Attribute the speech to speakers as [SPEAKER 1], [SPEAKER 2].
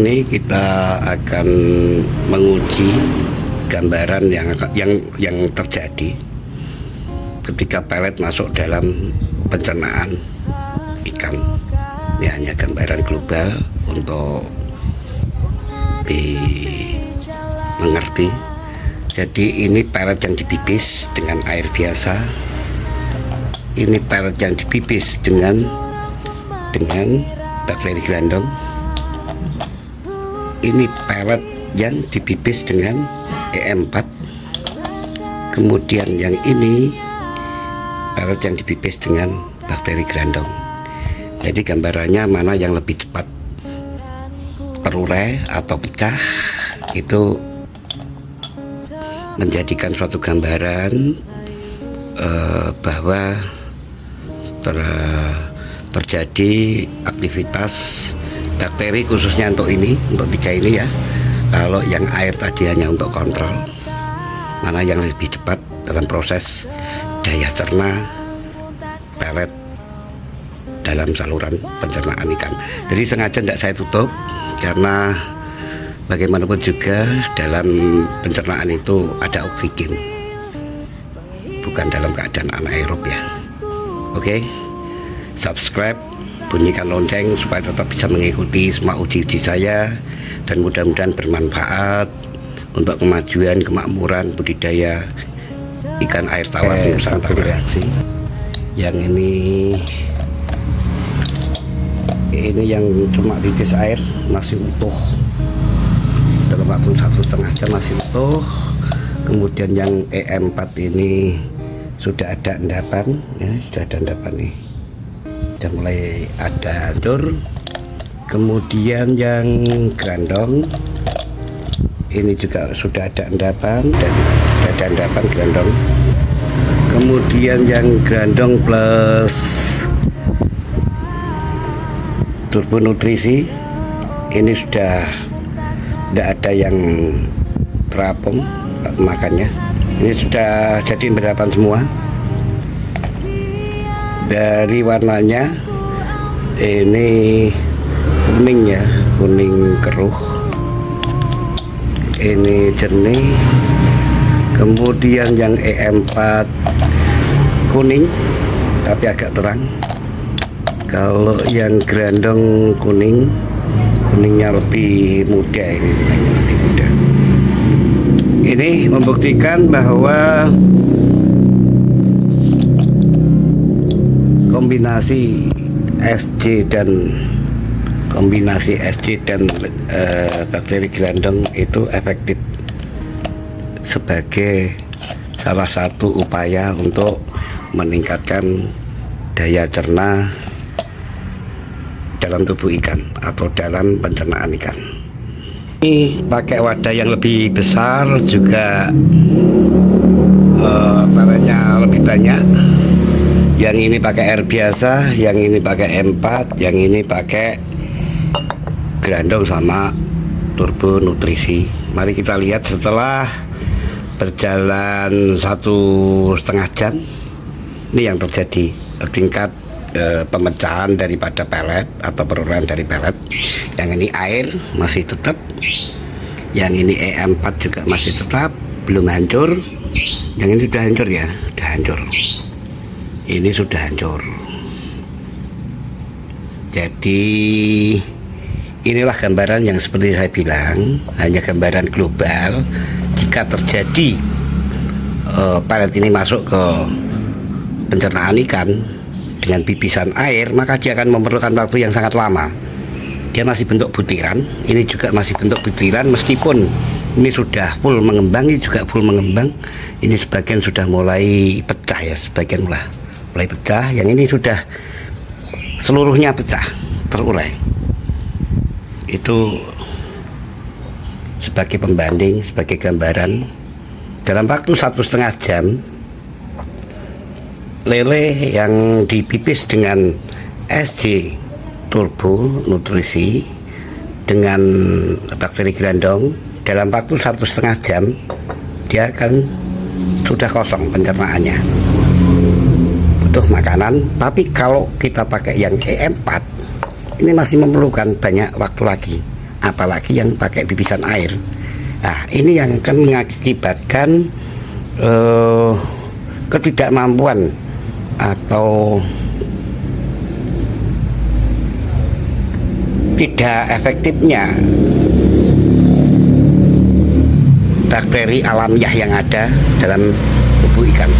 [SPEAKER 1] Ini kita akan menguji gambaran yang terjadi ketika pelet masuk dalam pencernaan ikan. Ini hanya gambaran global untuk dimengerti. Jadi ini pelet yang dipipis dengan air biasa. Ini pelet yang dipipis dengan bakteri gelondong. Ini pelet yang dipipis dengan EM4. Kemudian yang ini pelet yang dipipis dengan bakteri gelondong. Jadi gambarannya mana yang lebih cepat terurai atau pecah, itu menjadikan suatu gambaran bahwa terjadi aktivitas bakteri, khususnya untuk pica ini ya. Kalau yang air tadi hanya untuk kontrol mana yang lebih cepat dalam proses daya cerna pelet dalam saluran pencernaan ikan. Jadi sengaja tidak saya tutup karena bagaimanapun juga dalam pencernaan itu ada oksigen, bukan dalam keadaan anaerob ya. Oke, subscribe, bunyikan lonceng supaya tetap bisa mengikuti semua uji-uji saya, dan mudah-mudahan bermanfaat untuk kemajuan kemakmuran budidaya ikan air tawar di Nusantara. Reaksi yang ini yang cuma pipis air masih utuh dalam waktu 1,5 jam, masih utuh. Kemudian yang EM4 ini sudah ada endapan ya, sudah ada endapan nih, sudah mulai ada hancur. Kemudian yang gelondong ini juga sudah ada endapan dan ada endapan gelondong. Kemudian yang gelondong plus turbo nutrisi ini sudah tidak ada yang terapung makannya. Ini sudah jadi endapan semua. Dari warnanya ini kuning ya, kuning keruh. Ini jernih. Kemudian yang EM4 kuning tapi agak terang. Kalau yang gelondong kuningnya lebih muda, ini lebih muda. Ini membuktikan bahwa kombinasi SC dan bakteri gelondong itu efektif sebagai salah satu upaya untuk meningkatkan daya cerna dalam tubuh ikan atau dalam pencernaan ikan. Ini pakai wadah yang lebih besar juga, peletnya lebih banyak. Yang ini pakai air biasa, yang ini pakai M4, yang ini pakai gelondong sama turbo nutrisi. Mari kita lihat setelah berjalan 1,5 jam, ini yang terjadi tingkat pemecahan daripada pelet atau perurai dari pelet. Yang ini air masih tetap, yang ini EM4 juga masih tetap, belum hancur. Yang ini sudah hancur ya, sudah hancur. Ini sudah hancur. Jadi inilah gambaran yang seperti saya bilang, hanya gambaran global. Jika terjadi pelet ini masuk ke pencernaan ikan dengan pipisan air, maka dia akan memerlukan waktu yang sangat lama. Dia masih bentuk butiran, ini juga masih bentuk butiran, meskipun ini sudah full mengembang, ini juga full mengembang. Ini sebagian sudah mulai pecah ya, sebagian mulai pecah. Yang ini sudah seluruhnya pecah, terurai. Itu sebagai pembanding, sebagai gambaran. Dalam waktu 1,5 jam, lele yang dipipis dengan SC turbo nutrisi dengan bakteri gelondong, dalam waktu 1,5 jam dia akan sudah kosong pencernaannya, butuh makanan. Tapi kalau kita pakai yang EM4, ini masih memerlukan banyak waktu lagi apalagi yang pakai bibisan air. Nah, ini yang akan mengakibatkan ketidakmampuan atau tidak efektifnya bakteri alamiah yang ada dalam tubuh ikan.